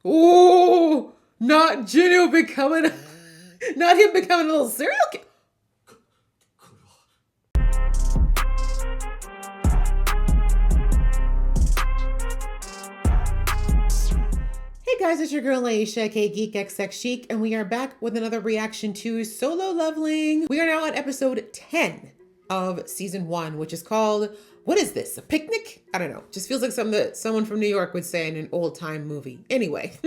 Oh, not Jinwoo becoming, not him becoming a little serial killer. Hey guys, it's your girl Aisha, K Geek XX Chic, and we are back with another reaction to Solo Leveling. We are now on episode 10 of season 1, which is called, what is this, a picnic? I don't know. Just feels like something that someone from New York would say in an old time movie. Anyway,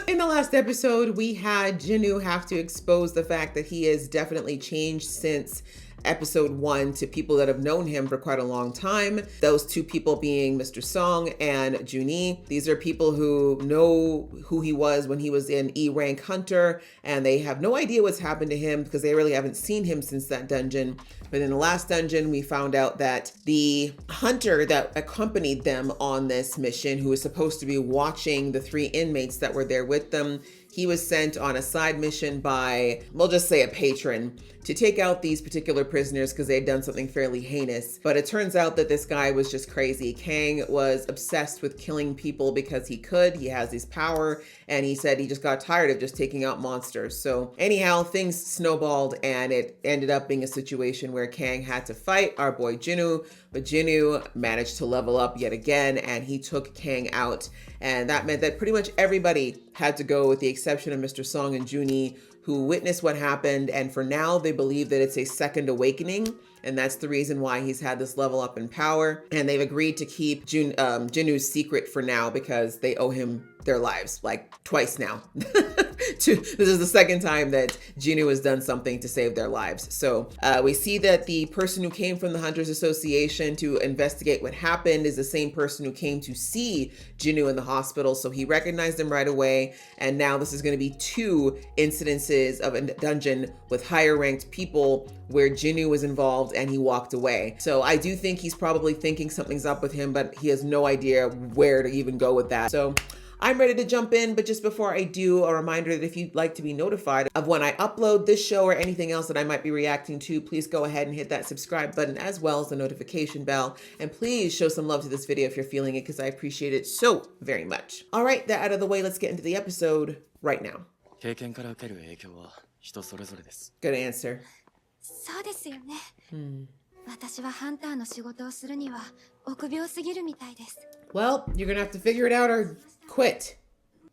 in the last episode, we had Jinwoo have to expose the fact that he has definitely changed since episode 1 to people that have known him for quite a long time. Those two people being Mr. Song and Junhee. These are people who know who he was when he was in E rank Hunter, and they have no idea what's happened to him because they really haven't seen him since that dungeon. But in the last dungeon, we found out that the hunter that accompanied them on this mission, who was supposed to be watching the 3 inmates that were there with them, he was sent on a side mission by, we'll just say a patron, to take out these particular prisoners because they had done something fairly heinous. But it turns out that this guy was just crazy. Kang was obsessed with killing people because he could. He has this power, and he said he just got tired of just taking out monsters. So anyhow, things snowballed, and it ended up being a situation where Kang had to fight our boy Jinwoo, but Jinwoo managed to level up yet again, and he took Kang out. And that meant that pretty much everybody had to go with the exception of Mr. Song and Junhee, who witnessed what happened. And for now, they believe that it's a second awakening. And that's the reason why he's had this level up in power. And they've agreed to keep Jinwoo's secret for now because they owe him their lives, like twice now. This is the second time that Jinwoo has done something to save their lives. So we see that the person who came from the Hunters Association to investigate what happened is the same person who came to see Jinwoo in the hospital. So he recognized him right away. And now this is going to be 2 incidences of a dungeon with higher ranked people where Jinwoo was involved and he walked away. So I do think he's probably thinking something's up with him, but he has no idea where to even go with that. So I'm ready to jump in, but just before I do, a reminder that if you'd like to be notified of when I upload this show or anything else that I might be reacting to, please go ahead and hit that subscribe button as well as the notification bell. And please show some love to this video if you're feeling it, because I appreciate it so very much. All right, that out of the way, let's get into the episode right now. Good answer. そうですよね。私はハンターの仕事をするには臆病すぎるみたいです。Well, you're gonna have to figure it out or quit.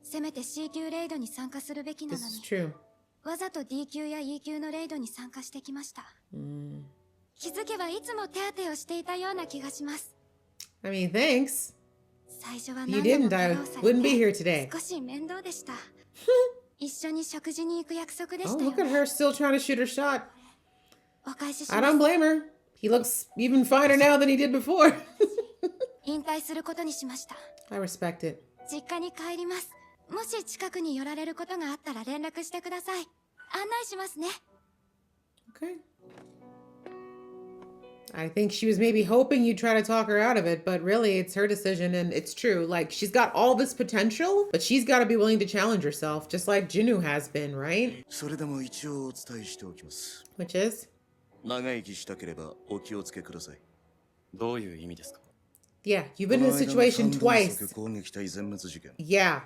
せめて C 級レイドに参加するべきなの This is に、 true. わざと D 級や E 級のレイドに参加してきました。気づけばいつも手当てをしていたような気がします。I mean, thanks. 最初は You 何度も didn't. I 怪我をさ wouldn't be れ here て today. 少し面倒でした。一緒に食事に行く約束でし Oh, たよ look at her still trying to shoot her shot. お返しし I ま don't す。 blame her. He looks even finer now than he did before. 引退することにしました。 I respect it. 実家に帰ります。もし近くに寄られることがあったら連絡してください。案内しますね。 Okay. I think she was maybe hoping you'd try to talk her out of it, but really it's her decision, and it's true. Like, she's got all this potential, but she's got to be willing to challenge herself, just like Jinwoo has been, right? それでも一応お伝えしておきます。 Which is? 長生きしたければお気をつけください。どういう意味ですか? Yeah, you've been in this situation twice. 攻撃隊全滅事件。 Yeah.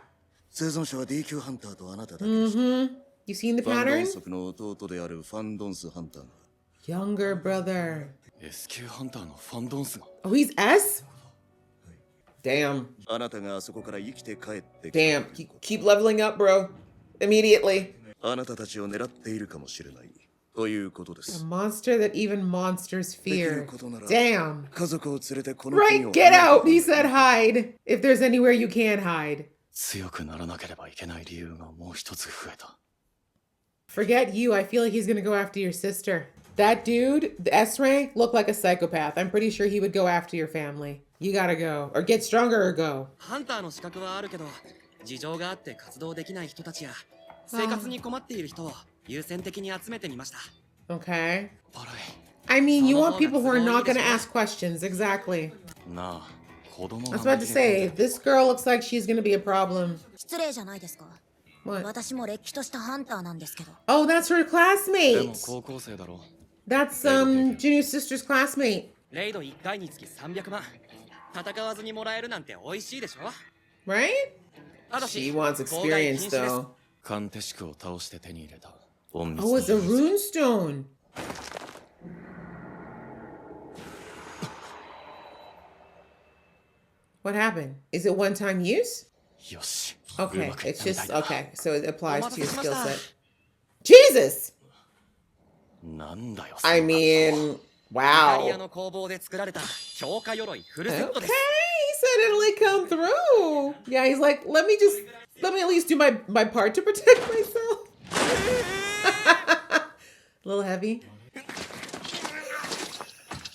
生存者は D 級ハンターとあなただけでした。You seen the ファンドン pattern? ソクの弟であるファンドンスハンターが Younger brother. S 級ハンターのファンドンスが Oh, he's S? Damn. あなたがあそこから生きて帰ってきた Damn. Keep leveling up, bro. Immediately. あなたたちを狙っているかもしれないということで A す。 monster that even monsters できる fear. ことなら Damn. 家族を連れてこの国 Right, を get out. He said hide. If there's anywhere you can hide. 強くならなければいけない理由がもう一つ増えた。 Forget you. I feel like he's gonna go after your sister. That dude, the S rank, looked like a psychopath. I'm pretty sure he would go after your family. You gotta go. Or get stronger or go. ハンターの資格はあるけど、事情があって活動できない人たちや生活に困っている人を優先的に集めてみました。 Okay. バラ I mean, you want people who are not gonna ask questions. Exactly. エ。なあ、子供 I が was about to say, this girl looks like she's gonna be a problem. 失礼じゃないですか。 What? 私もれっきとしたハンターなんですけど。 Oh, that's her でも classmate. 高校生だろ。 That's Jinwoo's sister's classmate. レイド1回につき300万。戦わずにもらえるなんて美味しいでしょ。 Right? She wants experience though. カンテシクを倒して手に入れた隠密 Oh, の it's a 秘密 runestone. What happened? Is it one-time use? よし Okay, うまくいっ it's たみた just いだ okay. So it applies to your skill お待たせしました。 set. Jesus! なんだよ I その格好 mean, イタリア wow. の工房で作られた強化鎧フルセ Okay, ット he です said it'll like come through. Yeah, he's like, let me at least do my part to protect myself. A little heavy.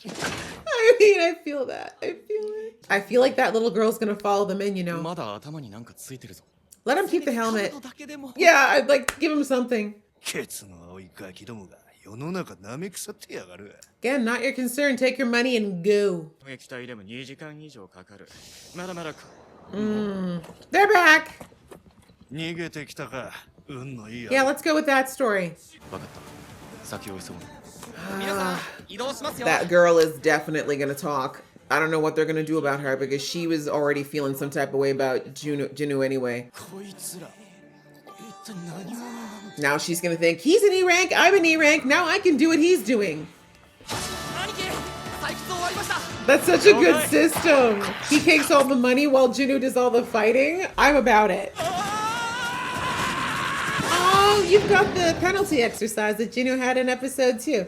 I mean, I feel that. I feel it. I feel like that little girl's gonna follow them in, you know. まだ頭になんかついてるぞ Let him keep the helmet. 兜だけでも Yeah, I'd like give him something. ケツの青いガキどもが世の中舐め腐ってやがる。 Again, not your concern. Take your money and go. 撃退でも2時間以上かかるまだまだか They're back. 逃げてきたか。運のいいや。 Yeah, let's go with that story. 分かった先を急ぐ 皆さん移動しますよ That girl is definitely gonna talk. I don't know what they're gonna do about her because she was already feeling some type of way about Jinwoo anyway. こいつら一体何者 Now she's gonna think he's an E rank, I'm an E rank. Now I can do what he's doing. 兄貴採掘終わりました That's such a good system. He takes all the money while Jinwoo does all the fighting. I'm about it. Oh, you've got the penalty exercise that Jinwoo had in episode 2.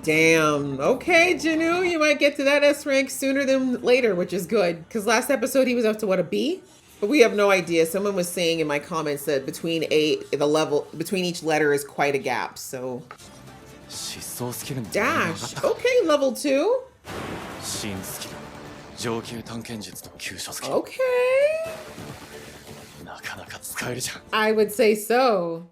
Damn. Okay, Jinwoo, you might get to that S rank sooner than later, which is good. Because last episode he was up to what, a B? But we have no idea. Someone was saying in my comments that between each letter is quite a gap. So 疾走スキルも dash. Okay, level 2. 新スキル上級探検術と急所スキル Okay. なかなか使えるじゃん I would say so.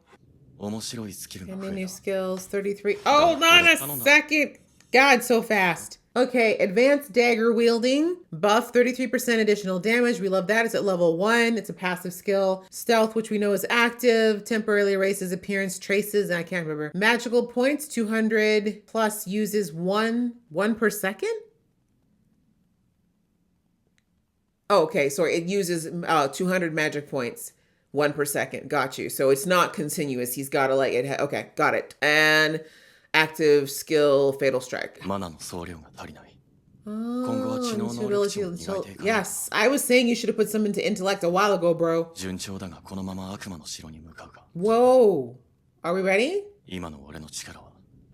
面白いスキルが And 増 then え new た skills, 33. Oh, not a second. God, so fast. Okay, advanced dagger wielding. Buff, 33% additional damage. We love that. It's at level 1. It's a passive skill. Stealth, which we know is active. Temporarily erases appearance traces. And I can't remember. Magical points, 200 plus uses one per second? Oh, okay, so it uses 200 magic points. 1 per second. Got you. So it's not continuous. He's got to like it. Okay, got it. And active skill, fatal strike. マナの総量が足りない Oh, 今後は知能能力値を磨いていかない yes, I was saying you should have put some into intellect a while ago, bro. 順調だがこのまま悪魔の城に向かうか Whoa. Are we ready? 今の俺の力は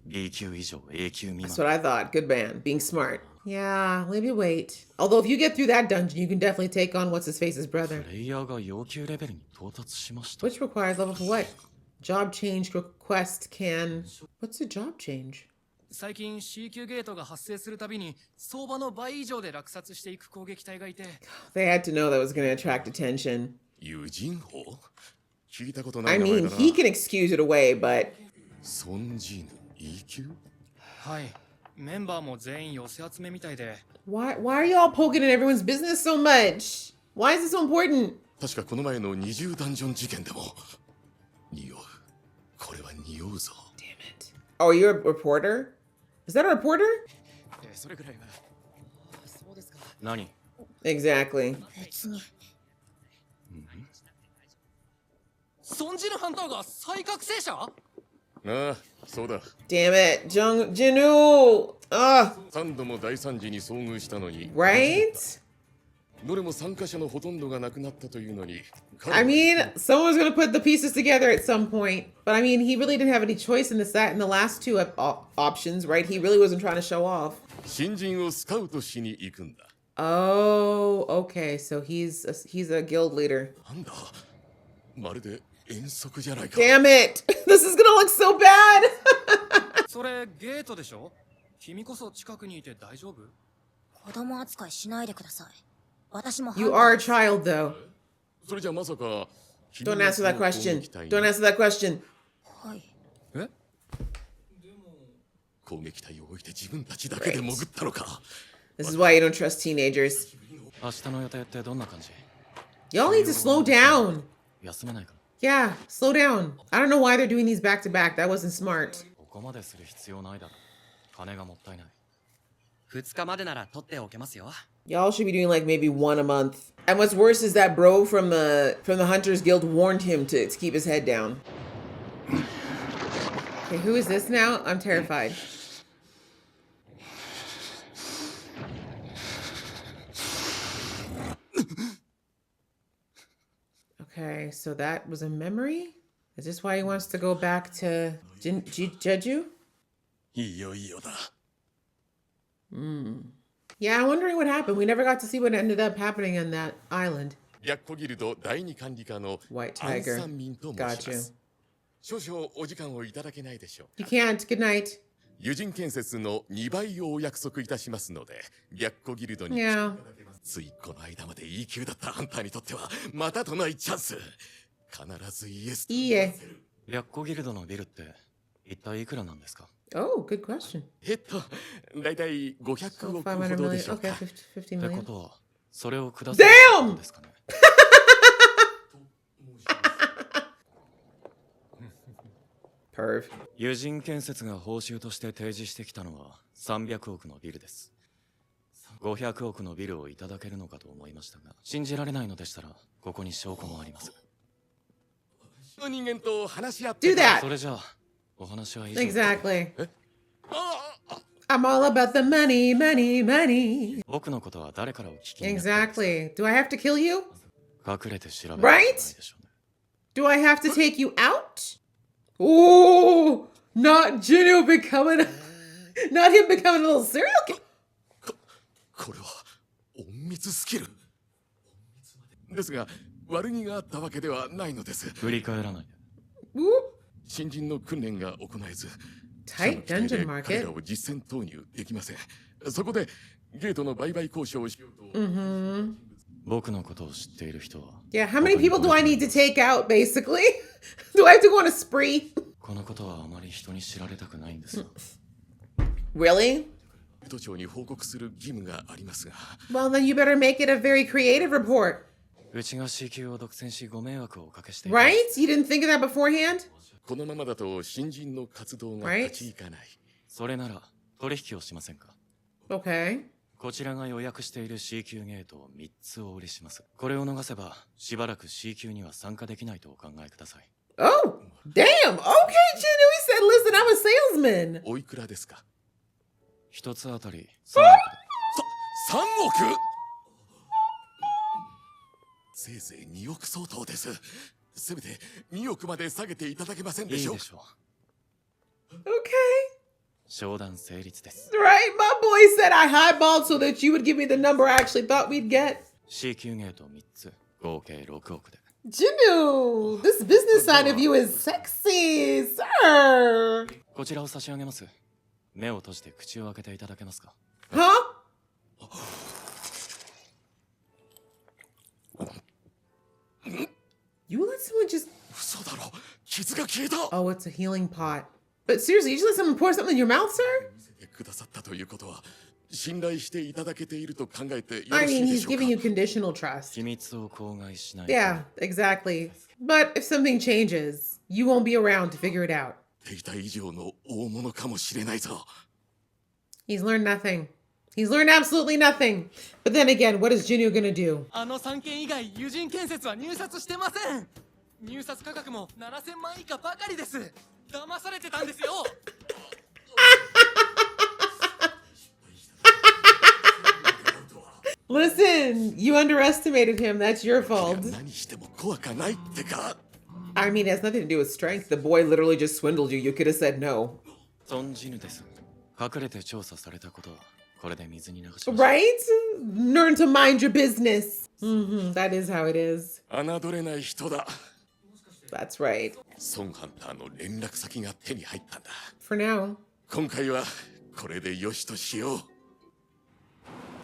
B 級以上 A 級未 That's 満 what I thought. Good man. Being smart. Yeah, maybe wait. Although if you get through that dungeon, you can definitely take on what's his face's brother. プレイヤーが要求レベルに到達しました Which requires level for what? Job change request can. What's a job change? 最近 C 級ゲートが発生するたびに相場の倍以上で落札していく攻撃隊がいて They had to know that was going to attract attention. ユジンホ聞いたことな I い名前 mean, だな。 he can excuse it away, but ソンジーヌ E 級はいメンバーも全員寄せ集めみたいで why are y'all poking at everyone's business so much? Why is it so important? 確かこの前の20ダンジョン事件でも匂う。これは匂うぞ。 Damn it. Oh, you're a reporter? Is that a reporter? それぐらいはそうですか何 Exactly. 別に損じるハンターが再覚醒者ああ、そうだ。 Damn it. Jinwoo. Ugh. 3度も大惨事に遭遇したのに。 Right? どれも参加者のほとんどが亡くなったというのに。 I mean, someone's going to put the pieces together at some point. But I mean, he really didn't have any choice in the last two options, right? He really wasn't trying to show off. 新人をスカウトしに行くんだ。 Oh, okay. So he's a guild leader. なんだまるで遠足じゃないか。 Damn it. This is going to look so bad. それゲートでしょ君こそ近くにいて大丈夫子供扱いしないでください私も You are a child, though. それじゃまさか。 Don't answer that question. Don't answer that question. はいえ攻撃隊を置いて自分たちだけで潜ったのか。 This is why you don't trust teenagers. 明日の予定ってどんな感じ Y'all need to slow down. 休めないか Yeah, slow down. I don't know why they're doing these back to back. That wasn't smart. ここまでする必要ないだろ金がもったいない2日までなら取っておけますよ Y'all should be doing like maybe one a month. And what's worse is that bro from the Hunters Guild warned him to keep his head down. Okay, who is this now? I'm terrified. Okay, so that was a memory? Is this why he wants to go back to Jeju? いよいよだ。 Yeah, I'm wondering what happened. We never got to see what ended up happening on that island. 白虎ギルド第二管理課の White アン Tiger. サンミンと申し Got ま you. す。少々お時間をいただけないでしょう You か。 can't. Good night. 友人建設の2倍をお約束いたしますので、白虎ギルドに Yeah. ついこの間まで E 級だったあんたにとってはまたとないチャンス。必ずイエス。いいえ。白虎ギルドのビルって一体いくらなんですか？ Oh, good question. だいたい500 So 億 500ほどで million. しょう Okay, か。 50って million. ことはそれをくださるってことですかね？ Perv. 友人建設が報酬として提示してきたのは300億のビルです。500億のビルをいただけるのかと思いましたが、信じられないのでしたらここに証拠もあります。人間と話し合って Do that. それじゃあお話は以上。 Exactly. I'm all about the money, money, money. 僕のことは誰からお聞きになったんですか？ Exactly. Do I have to kill you? 隠れて調べることはないでしょうね。 Do I have to take you out? Oh, not Jinwoo becoming not him becoming a little serial killer. これは隠密スキルですが悪気があったわけではないのです。振り返らないで。 Ooh, 新人の訓練が行えず tight 社の規定 dungeon で彼 market. らを実戦投入できません。そこでゲートの売買交渉をしようと 僕のことを知っている人は Yeah, how many people do I need to take out, basically? Do I have to go on a spree? このことはあまり人に知られたくないんですよ。 Really? ゲート長に報告する義務がありますが Well, then you better make it a very creative report. うちが C 級を独占しご迷惑をおかけしてい Right? You didn't think of that beforehand? このままだと新人の活動が Right? 立ち行かない。それなら取引をしませんか？ Okay. こちらが予約している C 級ゲートを3つお売りします。これを逃せばしばらく C 級には参加できないとお考えください。 Oh, damn. Okay, Jinwoo. He said, listen, I'm a salesman. おいくらですか？一つあたり3億で。 3億？せいぜい2億相当です。せめて2億まで下げていただけませんでしょういいでしょう。 Okay. 商談成立です。 Right? My boy said I highballed so that you would give me the number I actually thought we'd get. C 級ゲート3つ、合計6億で。 Jinwoo, this business side of you is sexy, sir. こちらを差し上げます。目を閉じて口を開けていただけますか？ Huh? You let someone just... 嘘だろ、傷が消えた。 Oh, it's a healing pot. But seriously, you just let someone pour something in your mouth, sir? くださったということは信頼していただけていると考えてよ I ろし mean, いで he's しょうか。 giving you conditional trust. 秘密を口外しない。 Yeah, exactly. But if something changes, you won't be around to figure it out. ていた以上の大物かもしれないぞ。 He's learned nothing. He's learned absolutely nothing. But then again, what is Jinwoo gonna do? あの3件以外友人建設は入札してません。入札価格も7000万以下ばかりです。騙されてたんですよ。 Listen, you underestimated him. That's your fault. 何しても怖かないってか。 I mean, it has nothing to do with strength. The boy literally just swindled you. You could have said no. 存じぬです。隠れて調査されたことはこれで水に流しました。 Right? Learn to mind your business. That is how it is. 侮れない人だ。 That's right. ソンハンターの連絡先が手に入ったんだ。 For now. 今回はこれでよしとしよう。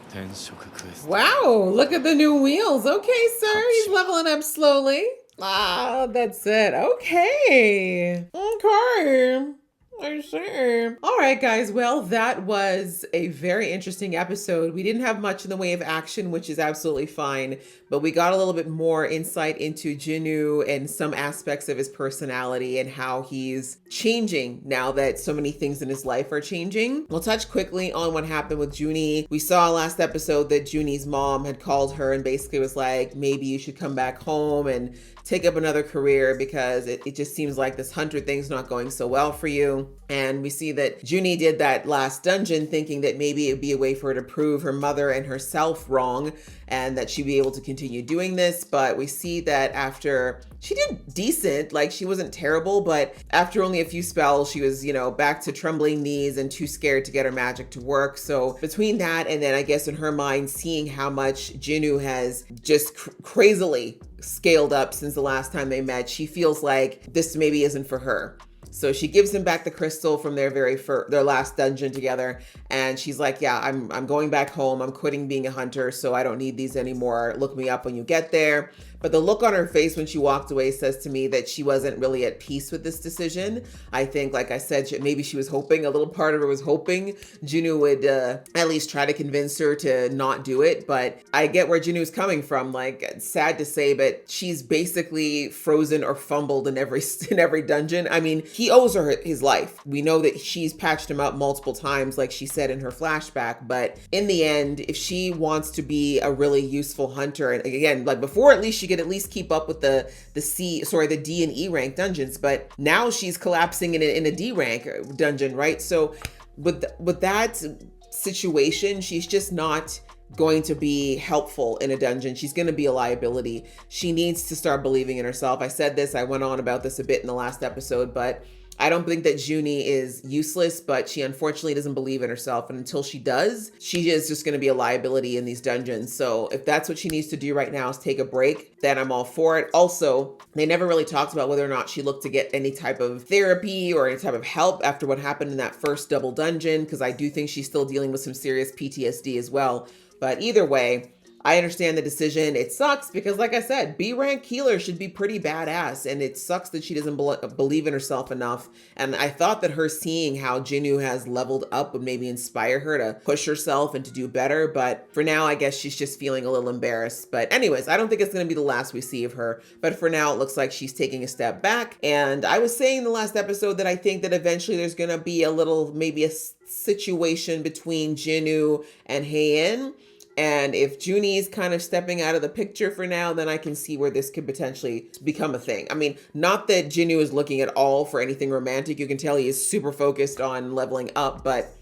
転職クエスト。 Wow, look at the new wheels. Okay, sir. He's leveling up slowly. Ah, that's it. Okay. Okay. I see. All right, guys. Well, that was a very interesting episode. We didn't have much in the way of action, which is absolutely fine. but we got a little bit more insight into Jinwoo and some aspects of his personality and how he's changing now that so many things in his life are changing. We'll touch quickly on what happened with Junie. We saw last episode that Junie's mom had called her and basically was like, maybe you should come back home and take up another career because it just seems like this hunter thing's not going so well for you. And we see that Junie did that last dungeon thinking that maybe it'd be a way for her to prove her mother and herself wrong and that she'd be able to continue doing this. But we see that after she did decent, like she wasn't terrible, but after only a few spells, she was, back to trembling knees and too scared to get her magic to work. So between that and then I guess in her mind, seeing how much Jinwoo has just crazily scaled up since the last time they met, she feels like this maybe isn't for her. So she gives him back the crystal from their their last dungeon together. And she's like, yeah, I'm going back home. I'm quitting being a hunter, so I don't need these anymore. Look me up when you get there. But the look on her face when she walked away says to me that she wasn't really at peace with this decision. I think, like I said, maybe she was hoping, a little part of her was hoping Jinwoo would at least try to convince her to not do it. But I get where Jinwoo's coming from. Like, sad to say, but she's basically frozen or fumbled in every dungeon. I mean, he owes her his life. We know that she's patched him up multiple times, like she said in her flashback. But in the end, if she wants to be a really useful hunter, and again, like before, at least she could at least keep up with the D and E rank dungeons, but now she's collapsing in a D rank dungeon, right? So with that situation, she's just not going to be helpful in a dungeon. She's going to be a liability. She needs to start believing in herself. I said this, I went on about this a bit in the last episode, but I don't think that Junie is useless, but she unfortunately doesn't believe in herself. And until she does, she is just going to be a liability in these dungeons. So if that's what she needs to do right now is take a break, then I'm all for it. Also, they never really talked about whether or not she looked to get any type of therapy or any type of help after what happened in that first double dungeon, because I do think she's still dealing with some serious PTSD as well. But either way, I understand the decision. It sucks because, like I said, B rank healer should be pretty badass, and it sucks that she doesn't believe in herself enough. And I thought that her seeing how Jinwoo has leveled up would maybe inspire her to push herself and to do better. But for now, I guess she's just feeling a little embarrassed. But anyways, I don't think it's going to be the last we see of her. But for now, it looks like she's taking a step back. And I was saying in the last episode that I think that eventually there's going to be maybe a situation between Jinwoo and Heian. And if Junie's kind of stepping out of the picture for now, then I can see where this could potentially become a thing. I mean, not that Jinwoo is looking at all for anything romantic. You can tell he is super focused on leveling up, but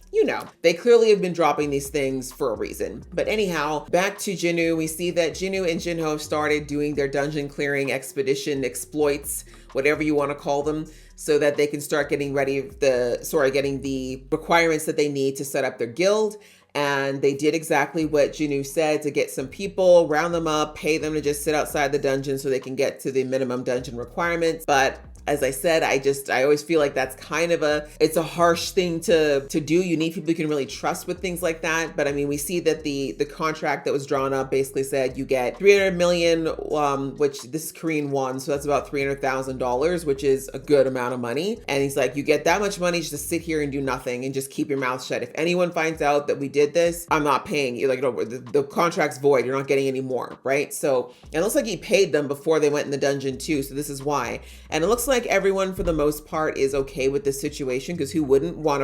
they clearly have been dropping these things for a reason. But anyhow, back to Jinwoo. We see that Jinwoo and Jinho have started doing their dungeon clearing expedition exploits, whatever you want to call them, so that they can start getting getting the requirements that they need to set up their guild. And they did exactly what Jinwoo said, to get some people, round them up, pay them to just sit outside the dungeon so they can get to the minimum dungeon requirements. But as I said, I always feel like that's kind of it's a harsh thing to do. You need people you can really trust with things like that. But I mean, we see that the contract that was drawn up basically said you get 300 million, which this is Korean won. So that's about $300,000, which is a good amount of money. And he's like, you get that much money just to sit here and do nothing and just keep your mouth shut. If anyone finds out that we did this, I'm not paying you. Like, the contract's void. You're not getting any more, right? So it looks like he paid them before they went in the dungeon too. So this is why. And it looks like everyone for the most part is okay with this situation, because who wouldn't want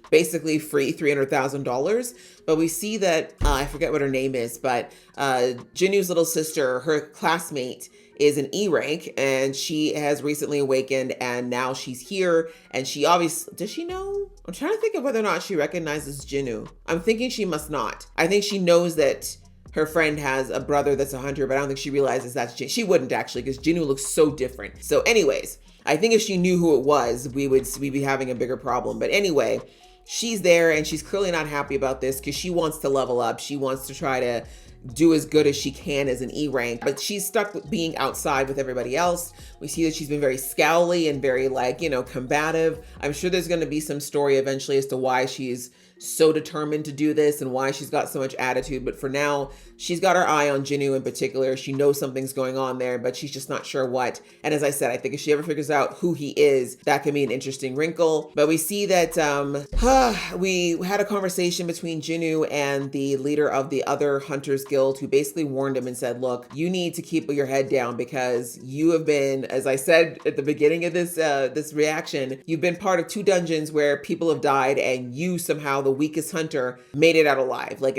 basically free $300,000? But we see that, I forget what her name is, but Jinwoo's little sister, her classmate, is an E rank, and she has recently awakened, and now she's here. And she obviously, does she know? I'm trying to think of whether or not she recognizes Jinwoo. I'm thinking she must not. I think she knows that her friend has a brother that's a hunter, but I don't think she realizes that's Jinwoo. She wouldn't actually, because Jinwoo looks so different. So anyways, I think if she knew who it was, we'd be having a bigger problem. But anyway, she's there, and she's clearly not happy about this because she wants to level up. She wants to try to do as good as she can as an E rank, but she's stuck with being outside with everybody else. We see that she's been very scowly and very combative. I'm sure there's going to be some story eventually as to why she's so determined to do this and why she's got so much attitude. But for now, she's got her eye on Jinwoo in particular. She knows something's going on there, but she's just not sure what. And as I said, I think if she ever figures out who he is, that can be an interesting wrinkle. But we see that we had a conversation between Jinwoo and the leader of the other Hunters Guild, who basically warned him and said, look, you need to keep your head down because you have been, as I said at the beginning of this reaction, you've been part of 2 dungeons where people have died and you somehow, the weakest hunter, made it out alive. Like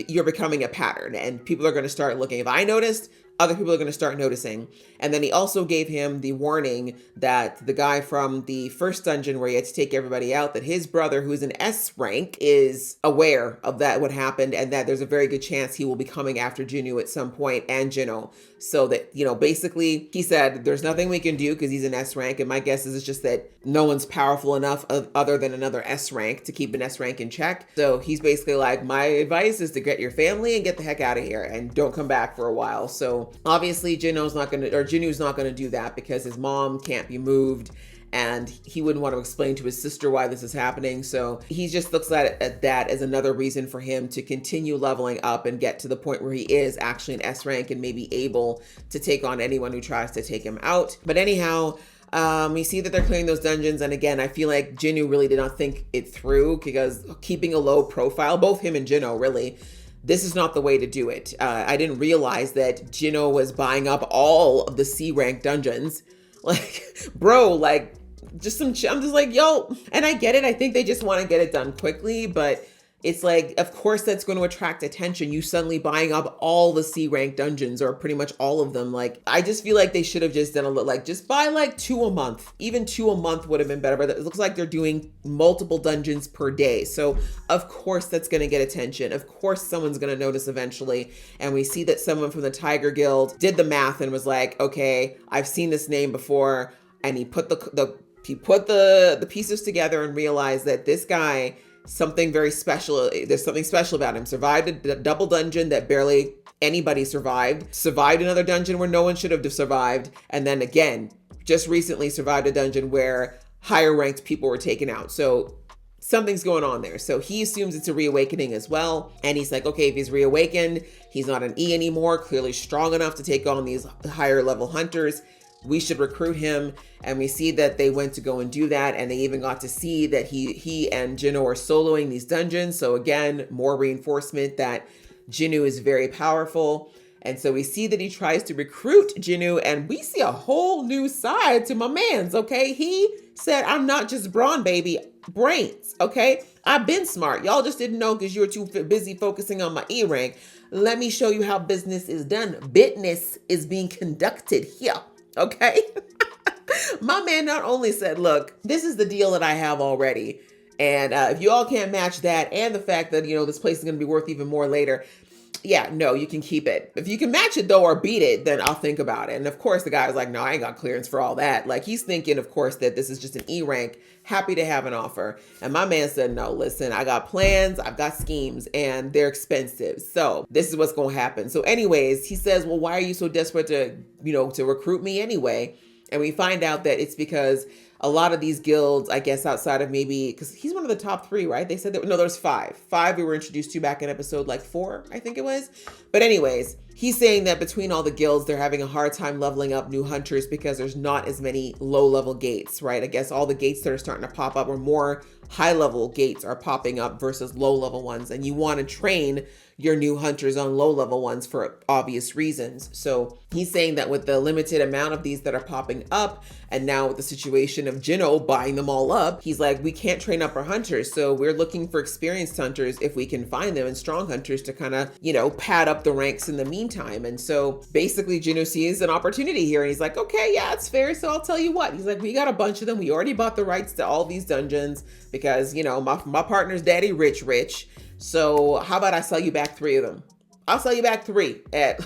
you're becoming a pattern and people are going to start looking. If I noticed, other people are going to start noticing. And then he also gave him the warning that the guy from the first dungeon where he had to take everybody out, that his brother, who's an S rank, is aware of that, what happened, and that there's a very good chance he will be coming after Jinwoo at some point, and Jinwoo. So that, basically he said, there's nothing we can do because he's an S rank. And my guess is it's just that no one's powerful enough other than another S rank to keep an S rank in check. So he's basically like, my advice is to get your family and get the heck out of here and don't come back for a while. So obviously Jinwoo's not going to do that because his mom can't be moved and he wouldn't want to explain to his sister why this is happening. So he just looks at that as another reason for him to continue leveling up and get to the point where he is actually an S rank and maybe able to take on anyone who tries to take him out. But anyhow, we see that they're clearing those dungeons. And again, I feel like Jinwoo really did not think it through because keeping a low profile, both him and Jinwoo really, this is not the way to do it. I didn't realize that Jinwoo was buying up all of the C rank dungeons. Like, bro, like, I'm just like, yo, and I get it. I think they just want to get it done quickly, but it's like, of course that's going to attract attention. You suddenly buying up all the C rank dungeons or pretty much all of them. Like, I just feel like they should have just done just buy like 2 a month. Even 2 a month would have been better, but it looks like they're doing multiple dungeons per day. So of course that's going to get attention. Of course someone's going to notice eventually. And we see that someone from the Tiger Guild did the math and was like, okay, I've seen this name before. And he put the pieces together and realized that this guy, something very special, there's something special about him. Survived a double dungeon that barely anybody survived another dungeon where no one should have survived, and then again, just recently survived a dungeon where higher ranked people were taken out. So something's going on there. So he assumes it's a reawakening as well. And he's like, okay, if he's reawakened, he's not an E anymore, clearly strong enough to take on these higher level hunters. We should recruit him. And we see that they went to go and do that. And they even got to see that he and Jinwoo are soloing these dungeons. So again, more reinforcement that Jinwoo is very powerful. And so we see that he tries to recruit Jinwoo, and we see a whole new side to my mans, okay? He said, I'm not just brawn, baby, brains, okay? I've been smart. Y'all just didn't know because you were too busy focusing on my E rank. Let me show you how business is done. Business is being conducted here, okay? My man not only said, look, this is the deal that I have already. And if you all can't match that and the fact that, you know, this place is going to be worth even more later, yeah, no, you can keep it. If you can match it though or beat it, then I'll think about it. And of course the guy was like, no, I ain't got clearance for all that. Like he's thinking, of course, that this is just an E rank, happy to have an offer. And my man said, no, listen, I got plans, I've got schemes, and they're expensive. So this is what's going to happen. So anyways, he says, well, why are you so desperate to, you know, to recruit me anyway? And we find out that it's because a lot of these guilds, I guess outside of maybe, because he's one of the top 3, right? They said that, no, there's 5. 5 we were introduced to back in episode like 4, I think it was. But anyways, he's saying that between all the guilds, they're having a hard time leveling up new hunters because there's not as many low level gates, right? I guess all the gates that are starting to pop up or more high level gates are popping up versus low level ones. And you want to train your new hunters on low level ones for obvious reasons. So he's saying that with the limited amount of these that are popping up, and now with the situation of Jinwoo buying them all up, he's like, we can't train up our hunters. So we're looking for experienced hunters if we can find them, and strong hunters to kind of, you know, pad up the ranks in the meantime. And so basically Jinwoo sees an opportunity here and he's like, okay, yeah, it's fair. So I'll tell you what, he's like, we got a bunch of them. We already bought the rights to all these dungeons because, you know, my partner's daddy rich. So how about I sell you back 3 of them? I'll sell you back 3 at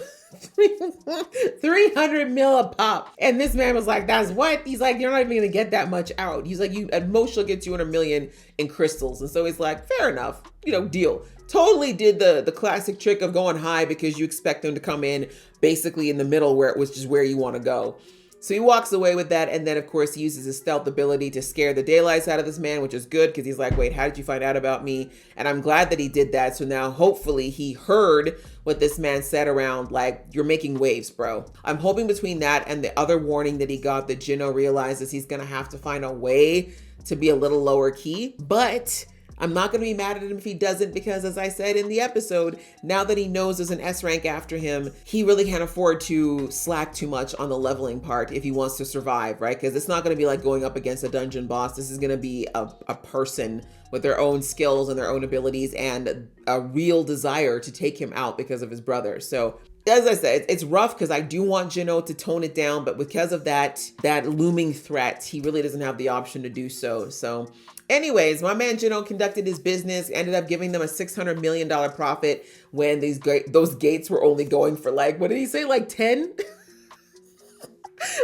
300 mil a pop. And this man was like, that's what? He's like, you're not even gonna get that much out. He's like, you at most you'll get 200 million in crystals. And so he's like, fair enough, you know, deal. Totally did the classic trick of going high because you expect them to come in basically in the middle where it was just where you want to go. So he walks away with that, and then of course he uses his stealth ability to scare the daylights out of this man, which is good because he's like, wait, how did you find out about me? And I'm glad that he did that. So now hopefully he heard what this man said around, like, you're making waves, bro. I'm hoping between that and the other warning that he got that Jinwoo realizes he's gonna have to find a way to be a little lower key. But I'm not going to be mad at him if he doesn't, because as I said in the episode, now that he knows there's an S rank after him, he really can't afford to slack too much on the leveling part if he wants to survive, right? Because it's not going to be like going up against a dungeon boss. This is going to be a person with their own skills and their own abilities and a real desire to take him out because of his brother. So as I said, it's rough because I do want Jinwoo to tone it down, but because of that looming threat, he really doesn't have the option to do so. So anyways, my man Jinwoo conducted his business, ended up giving them a $600 million profit when those gates were only going for like, what did he say? Like 10?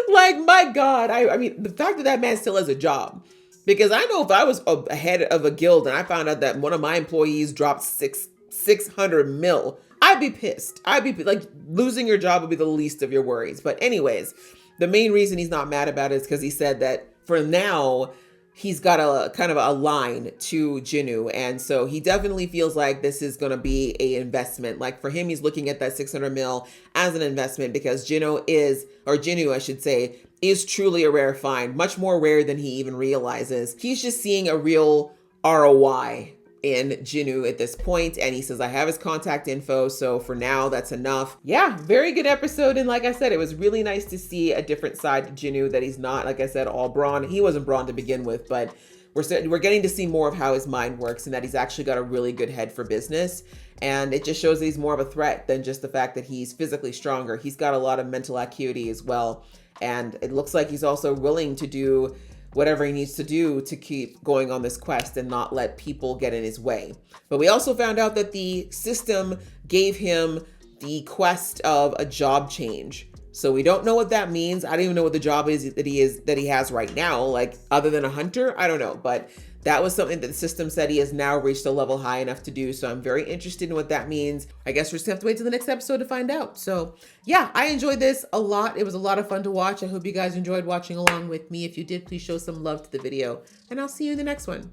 Like, my God. I mean, the fact that man still has a job, because I know if I was a head of a guild and I found out that one of my employees dropped 600 mil, I'd be pissed. I'd be like, losing your job would be the least of your worries. But anyways, the main reason he's not mad about it is because he said that for now, he's got a kind of a line to Jinwoo. And so he definitely feels like this is going to be a investment. Like for him, he's looking at that 600 mil as an investment because Jinwoo, I should say, is truly a rare find, much more rare than he even realizes. He's just seeing a real ROI in Jinwoo at this point, and he says, I have his contact info, so for now that's enough. Yeah, very good episode, and like I said, it was really nice to see a different side to Jinwoo, that he's not, like I said, all brawn. He wasn't brawn to begin with, but we're getting to see more of how his mind works and that he's actually got a really good head for business. And it just shows that he's more of a threat than just the fact that he's physically stronger. He's got a lot of mental acuity as well, and it looks like he's also willing to do whatever he needs to do to keep going on this quest and not let people get in his way. But we also found out that the system gave him the quest of a job change. So we don't know what that means. I don't even know what the job is that he has right now, like other than a hunter. I don't know, but that was something that the system said he has now reached a level high enough to do. So I'm very interested in what that means. I guess we're just gonna have to wait till the next episode to find out. So yeah, I enjoyed this a lot. It was a lot of fun to watch. I hope you guys enjoyed watching along with me. If you did, please show some love to the video, and I'll see you in the next one.